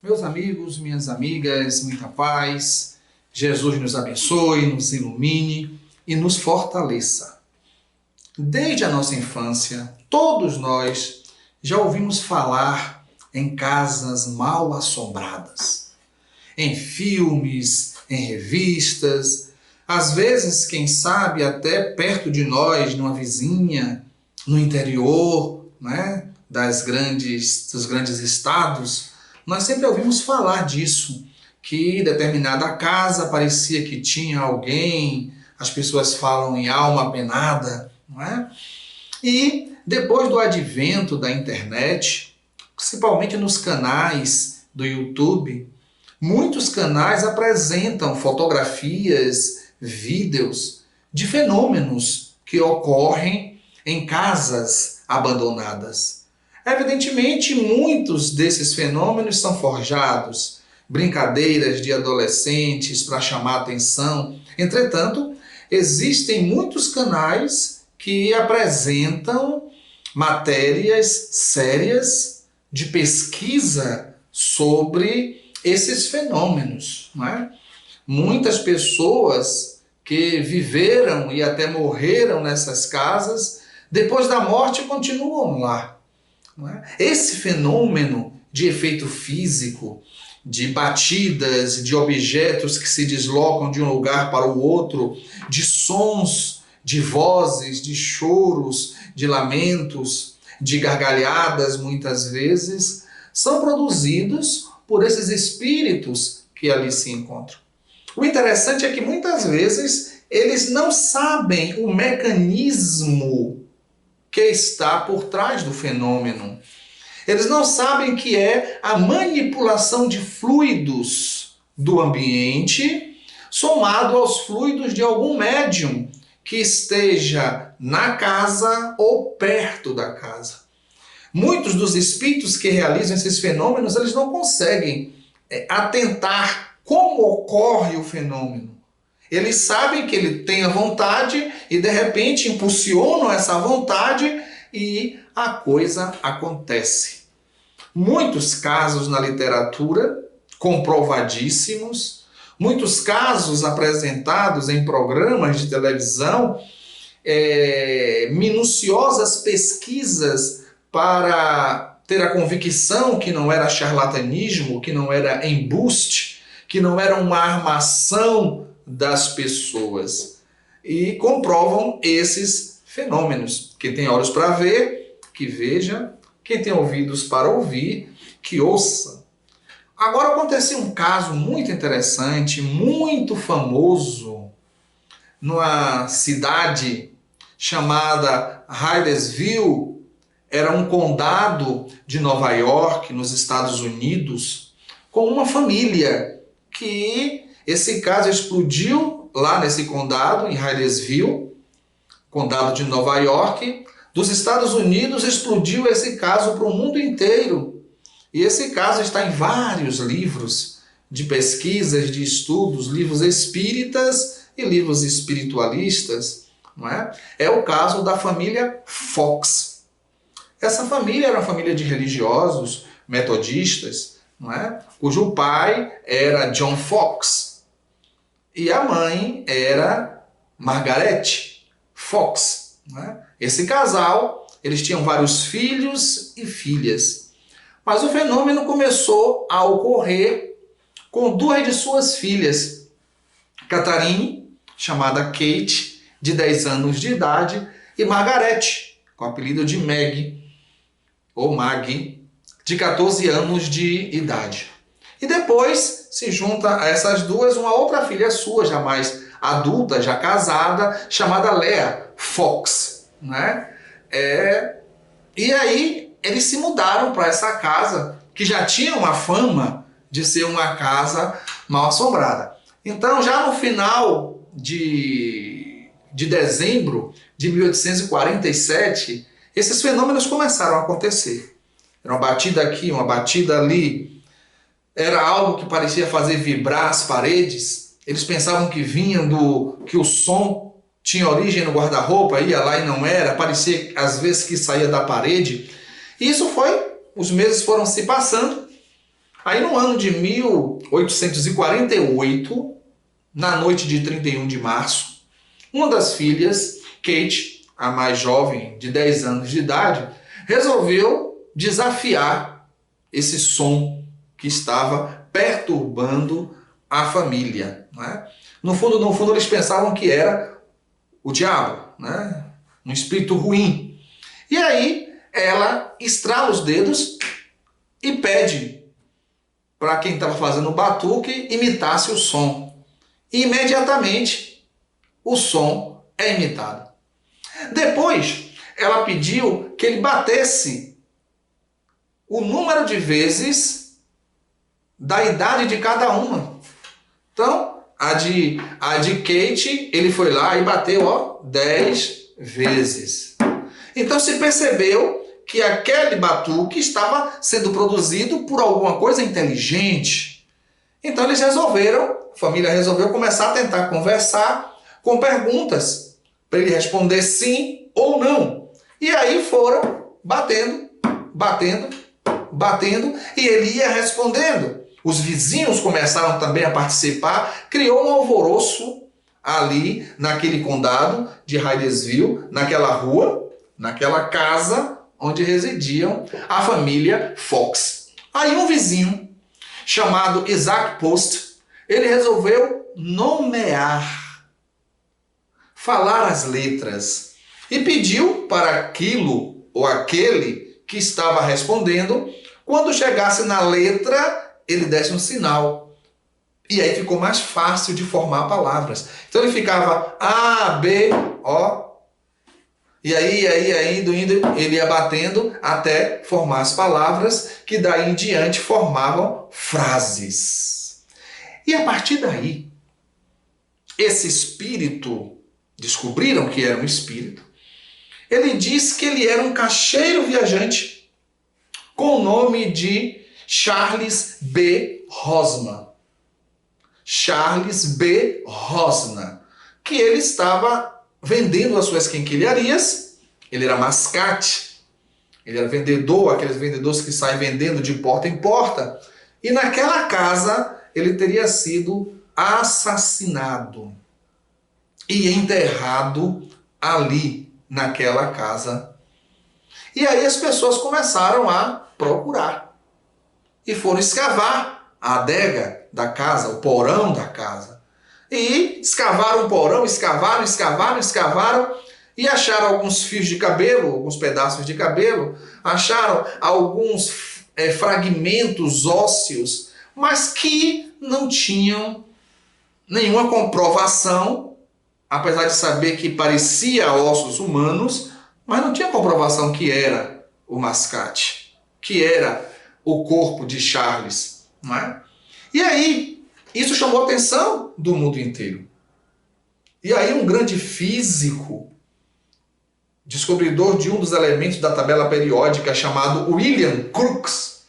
Meus amigos, minhas amigas, muita paz. Jesus nos abençoe, nos ilumine e nos fortaleça. Desde a nossa infância, todos nós já ouvimos falar em casas mal assombradas, em filmes, em revistas, às vezes, quem sabe, até perto de nós, numa vizinha, no interior, né, dos grandes estados. Nós sempre ouvimos falar disso, que determinada casa parecia que tinha alguém, as pessoas falam em alma penada, não é? E depois do advento da internet, principalmente nos canais do YouTube, muitos canais apresentam fotografias, vídeos de fenômenos que ocorrem em casas abandonadas. Evidentemente, muitos desses fenômenos são forjados, brincadeiras de adolescentes para chamar atenção. Entretanto, existem muitos canais que apresentam matérias sérias de pesquisa sobre esses fenômenos, não é? Muitas pessoas que viveram e até morreram nessas casas, depois da morte continuam lá. Não é? Esse fenômeno de efeito físico, de batidas, de objetos que se deslocam de um lugar para o outro, de sons, de vozes, de choros, de lamentos, de gargalhadas muitas vezes, são produzidos por esses espíritos que ali se encontram. O interessante é que muitas vezes eles não sabem o mecanismo que está por trás do fenômeno. Eles não sabem que é a manipulação de fluidos do ambiente somado aos fluidos de algum médium que esteja na casa ou perto da casa. Muitos dos espíritos que realizam esses fenômenos, eles não conseguem atentar como ocorre o fenômeno. Eles sabem que ele tem a vontade e de repente impulsionam essa vontade e a coisa acontece. Muitos casos na literatura, comprovadíssimos, muitos casos apresentados em programas de televisão, minuciosas pesquisas para ter a convicção que não era charlatanismo, que não era embuste, que não era uma armação das pessoas. E comprovam esses fenômenos. Quem tem olhos para ver, que veja. Quem tem ouvidos para ouvir, que ouça. Agora aconteceu um caso muito interessante, muito famoso, numa cidade chamada Hydesville. Era um condado de Nova York, nos Estados Unidos, com uma família que esse caso explodiu lá nesse condado, em Hydesville, condado de Nova York. Dos Estados Unidos explodiu esse caso para o mundo inteiro. E esse caso está em vários livros de pesquisas, de estudos, livros espíritas e livros espiritualistas. Não é? É o caso da família Fox. Essa família era uma família de religiosos, metodistas, não é? Cujo pai era John Fox e a mãe era Margaret Fox. Não é? Esse casal, eles tinham vários filhos e filhas. Mas o fenômeno começou a ocorrer com duas de suas filhas. Catherine, chamada Kate, de 10 anos de idade, e Margaret, com o apelido de Meg, ou Maggie, de 14 anos de idade. E depois se junta a essas duas uma outra filha sua, já mais adulta, já casada, chamada Leah Fox. Né? E aí eles se mudaram para essa casa, que já tinha uma fama de ser uma casa mal assombrada. Então, já no final de dezembro de 1847, esses fenômenos começaram a acontecer. Era uma batida aqui, uma batida ali. Era algo que parecia fazer vibrar as paredes. Eles pensavam que que o som tinha origem no guarda-roupa, ia lá e não era. Parecia às vezes que saía da parede. E isso os meses foram se passando, Aí no ano de 1848, na noite de 31 de março, uma das filhas, Kate, a mais jovem, de 10 anos de idade, resolveu desafiar esse som que estava perturbando a família. Né? No fundo, eles pensavam que era o diabo, né? Um espírito ruim. E aí ela estrala os dedos e pede para quem estava fazendo o batuque imitasse o som. E imediatamente o som é imitado. Depois, ela pediu que ele batesse o número de vezes da idade de cada uma. Então, a de Kate, ele foi lá e bateu 10 vezes. Então se percebeu que aquele batuque estava sendo produzido por alguma coisa inteligente. Então eles resolveram, a família resolveu começar a tentar conversar com perguntas para ele responder sim ou não. E aí foram batendo, e ele ia respondendo. Os vizinhos começaram também a participar, criou um alvoroço ali naquele condado de Hydesville, naquela rua, naquela casa onde residiam a família Fox. Aí um vizinho chamado Isaac Post, ele resolveu nomear, falar as letras e pediu para aquilo ou aquele que estava respondendo, quando chegasse na letra, ele desse um sinal. E aí ficou mais fácil de formar palavras. Então ele ficava A, B, O. E aí, indo, ele ia batendo até formar as palavras, que daí em diante formavam frases. E a partir daí, esse espírito, descobriram que era um espírito, ele diz que ele era um caixeiro viajante com o nome de Charles B. Rosman. Charles B. Rosman, que ele estava vendendo as suas quinquilharias. Ele era mascate, ele era vendedor, aqueles vendedores que saem vendendo de porta em porta. E naquela casa ele teria sido assassinado e enterrado ali naquela casa. E aí as pessoas começaram a procurar e foram escavar a adega da casa, o porão da casa. E escavaram o porão, escavaram e acharam alguns fios de cabelo, alguns pedaços de cabelo, acharam alguns fragmentos ósseos, mas que não tinham nenhuma comprovação, apesar de saber que parecia ossos humanos, mas não tinha comprovação que era o mascate, que era o corpo de Charles. Não é? E aí, isso chamou a atenção do mundo inteiro. E aí um grande físico, descobridor de um dos elementos da tabela periódica, chamado William Crookes.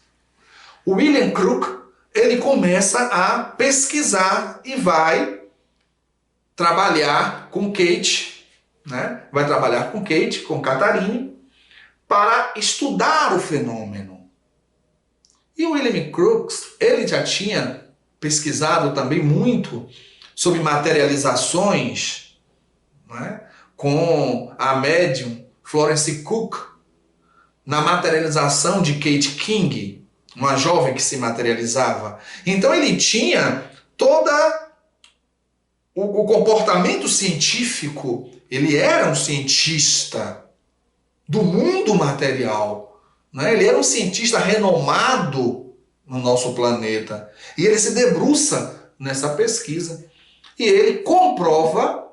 O William Crookes, ele começa a pesquisar e vai trabalhar com Kate, né? Vai trabalhar com Kate, com Catharine, para estudar o fenômeno. E o William Crookes, ele já tinha pesquisado também muito sobre materializações, né? Com a médium Florence Cook, na materialização de Kate King, uma jovem que se materializava. Então ele tinha toda o comportamento científico, ele era um cientista do mundo material, né? Ele era um cientista renomado no nosso planeta. E ele se debruça nessa pesquisa. E ele comprova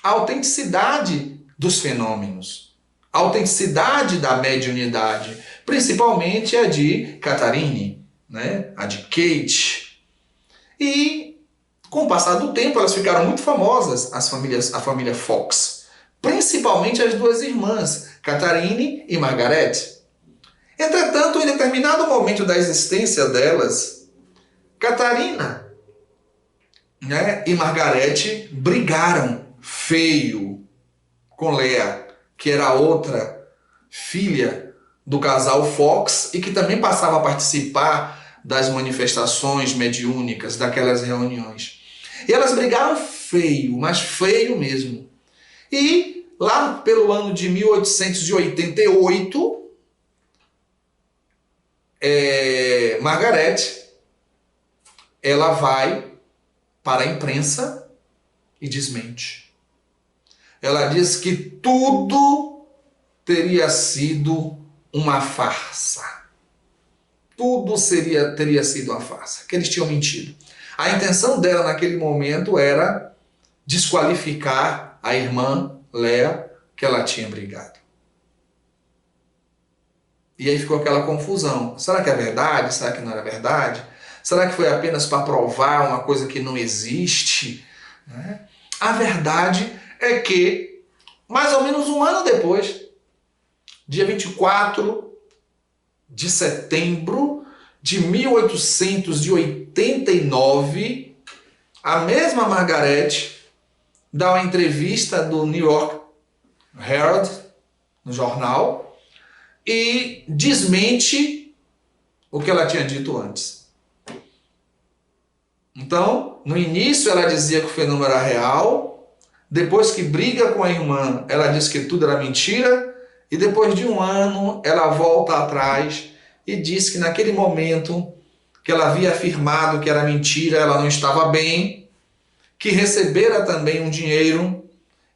a autenticidade dos fenômenos, a autenticidade da mediunidade, principalmente a de Catharine, né? A de Kate. E com o passar do tempo elas ficaram muito famosas, a família Fox, principalmente as duas irmãs, Catharine e Margaret. Entretanto, em determinado momento da existência delas, Catarina, né, e Margarete brigaram feio com Lea, que era a outra filha do casal Fox e que também passava a participar das manifestações mediúnicas, daquelas reuniões. E elas brigaram feio, mas feio mesmo. E lá pelo ano de 1888, Margarete, ela vai para a imprensa e desmente. Ela diz que tudo teria sido uma farsa. Tudo teria sido uma farsa, que eles tinham mentido. A intenção dela naquele momento era desqualificar a irmã Léa, que ela tinha brigado. E aí ficou aquela confusão. Será que é verdade? Será que não era verdade? Será que foi apenas para provar uma coisa que não existe? A verdade é que, mais ou menos um ano depois, dia 24 de setembro de 1889, a mesma Margarete dá uma entrevista do New York Herald, no jornal, e desmente o que ela tinha dito antes. Então, no início ela dizia que o fenômeno era real, depois que briga com a irmã, ela diz que tudo era mentira, e depois de um ano ela volta atrás e diz que naquele momento que ela havia afirmado que era mentira, ela não estava bem, que recebera também um dinheiro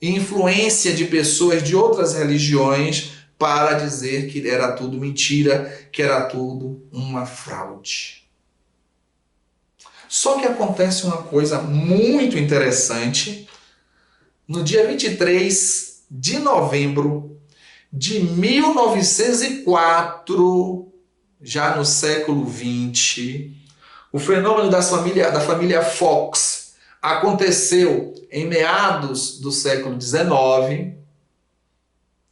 e influência de pessoas de outras religiões para dizer que era tudo mentira, que era tudo uma fraude. Só que acontece uma coisa muito interessante. No dia 23 de novembro de 1904, já no século XX, o fenômeno da família Fox aconteceu em meados do século XIX.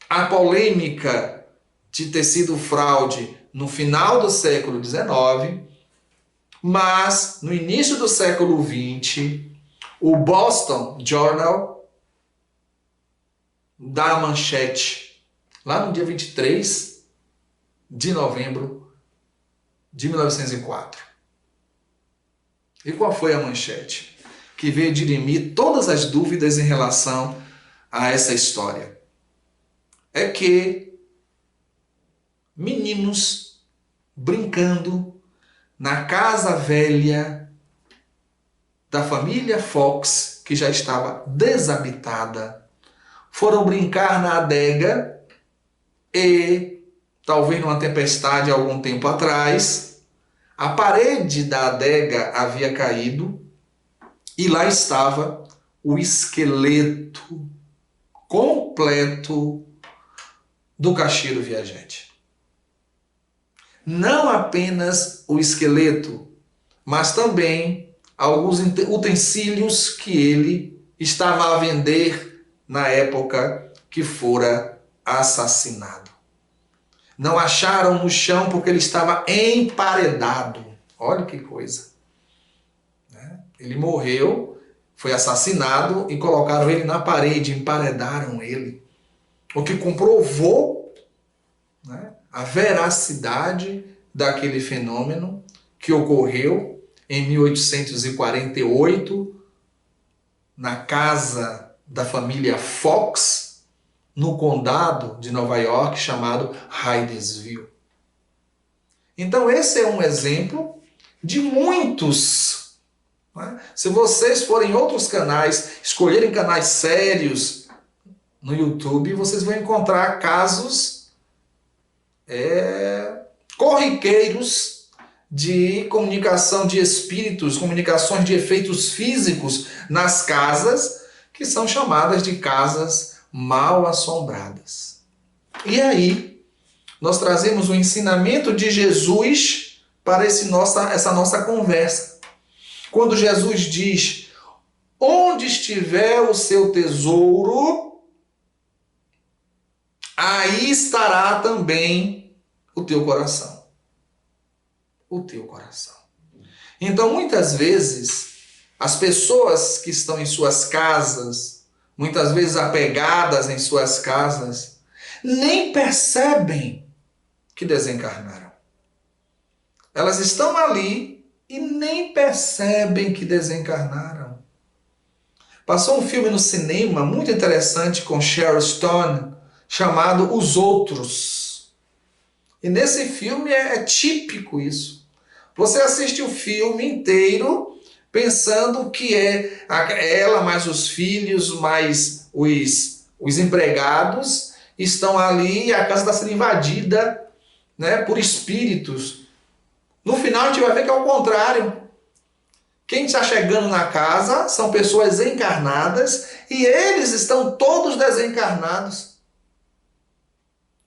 A polêmica de ter sido fraude no final do século XIX, mas no início do século XX, o Boston Journal dá a manchete, lá no dia 23 de novembro de 1904. E qual foi a manchete? Que veio dirimir todas as dúvidas em relação a essa história. É que meninos brincando na casa velha da família Fox, que já estava desabitada, foram brincar na adega e, talvez numa tempestade algum tempo atrás, a parede da adega havia caído e lá estava o esqueleto completo do caixeiro viajante. Não apenas o esqueleto, mas também alguns utensílios que ele estava a vender na época que fora assassinado. Não acharam no chão porque ele estava emparedado. Olha que coisa. Ele morreu, foi assassinado e colocaram ele na parede, emparedaram ele. O que comprovou, a veracidade daquele fenômeno que ocorreu em 1848 na casa da família Fox, no condado de Nova York, chamado Hydesville. Então esse é um exemplo de muitos. Se vocês forem em outros canais, escolherem canais sérios no YouTube, vocês vão encontrar casos corriqueiros de comunicação de espíritos, comunicações de efeitos físicos nas casas, que são chamadas de casas mal assombradas. E aí, nós trazemos o ensinamento de Jesus para essa nossa conversa. Quando Jesus diz: onde estiver o seu tesouro, aí estará também o teu coração. O teu coração. Então, muitas vezes, as pessoas que estão em suas casas, muitas vezes apegadas em suas casas, nem percebem que desencarnaram. Elas estão ali e nem percebem que desencarnaram. Passou um filme no cinema muito interessante com Sharon Stone, chamado Os Outros. E nesse filme é típico isso. Você assiste o filme inteiro pensando que é ela mais os filhos, mais os empregados estão ali e a casa está sendo invadida, né, por espíritos. No final a gente vai ver que é o contrário. Quem está chegando na casa são pessoas encarnadas e eles estão todos desencarnados,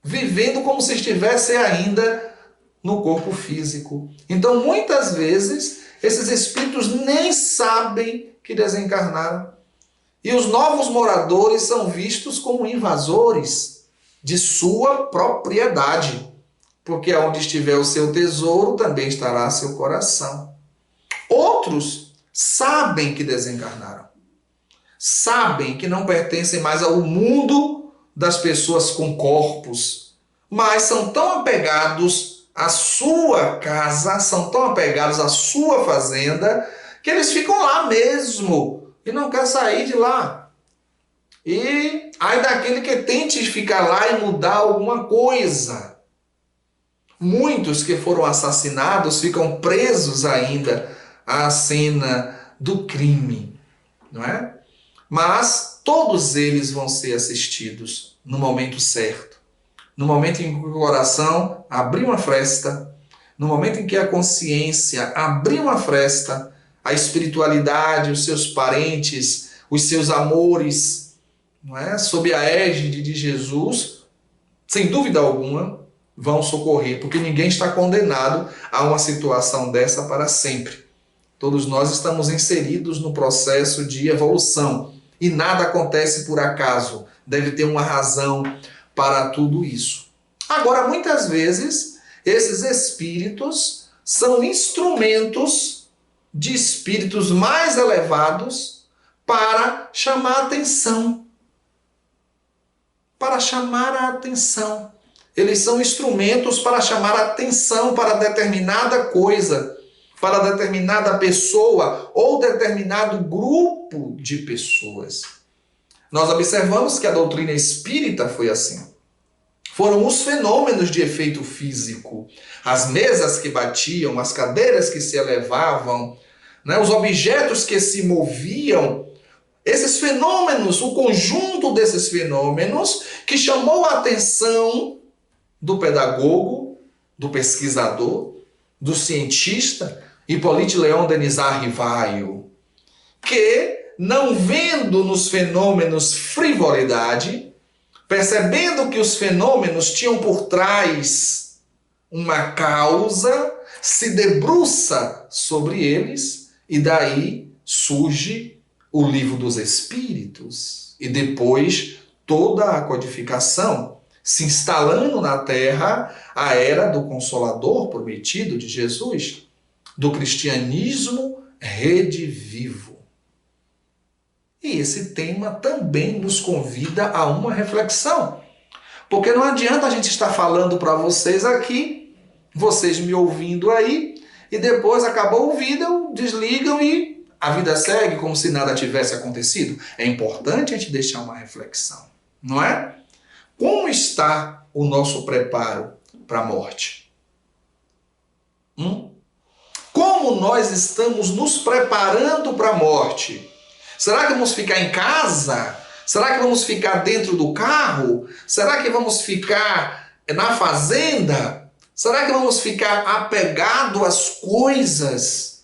vivendo como se estivessem ainda no corpo físico. Então, muitas vezes, esses espíritos nem sabem que desencarnaram. E os novos moradores são vistos como invasores de sua propriedade, porque onde estiver o seu tesouro, também estará seu coração. Outros sabem que desencarnaram, sabem que não pertencem mais ao mundo das pessoas com corpos, mas são tão apegados à sua casa, são tão apegados à sua fazenda, que eles ficam lá mesmo e não querem sair de lá. E ai daquele que tente ficar lá e mudar alguma coisa. Muitos que foram assassinados ficam presos ainda à cena do crime, não é? Mas todos eles vão ser assistidos no momento certo. No momento em que o coração abrir uma fresta, no momento em que a consciência abrir uma fresta, a espiritualidade, os seus parentes, os seus amores, não é? Sob a égide de Jesus, sem dúvida alguma, vão socorrer, porque ninguém está condenado a uma situação dessa para sempre. Todos nós estamos inseridos no processo de evolução e nada acontece por acaso. Deve ter uma razão para tudo isso. Agora, muitas vezes, esses espíritos são instrumentos de espíritos mais elevados para chamar a atenção. Para chamar a atenção. Eles são instrumentos para chamar a atenção para determinada coisa, para determinada pessoa ou determinado grupo de pessoas. Nós observamos que a doutrina espírita foi assim. Foram os fenômenos de efeito físico, as mesas que batiam, as cadeiras que se elevavam, né, os objetos que se moviam, esses fenômenos, o conjunto desses fenômenos que chamou a atenção do pedagogo, do pesquisador, do cientista, Hippolyte Léon Denisard Rivaio, que, não vendo nos fenômenos frivolidade, percebendo que os fenômenos tinham por trás uma causa, se debruça sobre eles e daí surge o Livro dos Espíritos e depois toda a codificação, se instalando na Terra a era do Consolador prometido de Jesus, do cristianismo redivivo. E esse tema também nos convida a uma reflexão. Porque não adianta a gente estar falando para vocês aqui, vocês me ouvindo aí, e depois acabou o vídeo, desligam e a vida segue como se nada tivesse acontecido. É importante a gente deixar uma reflexão, não é? Como está o nosso preparo para a morte? Como nós estamos nos preparando para a morte? Será que vamos ficar em casa? Será que vamos ficar dentro do carro? Será que vamos ficar na fazenda? Será que vamos ficar apegado às coisas?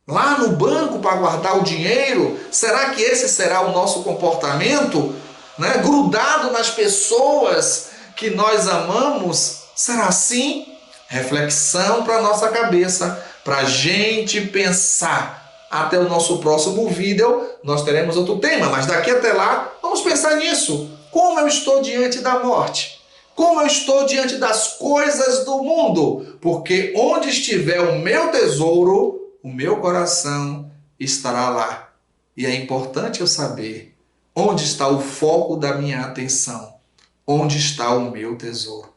Lá no banco para guardar o dinheiro? Será que esse será o nosso comportamento? Né? Grudado nas pessoas que nós amamos? Será assim? Reflexão para a nossa cabeça, para a gente pensar. Até o nosso próximo vídeo, nós teremos outro tema, mas daqui até lá, vamos pensar nisso. Como eu estou diante da morte? Como eu estou diante das coisas do mundo? Porque onde estiver o meu tesouro, o meu coração estará lá. E é importante eu saber onde está o foco da minha atenção, onde está o meu tesouro.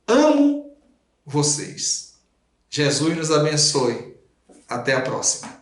Amo vocês. Jesus nos abençoe. Até a próxima.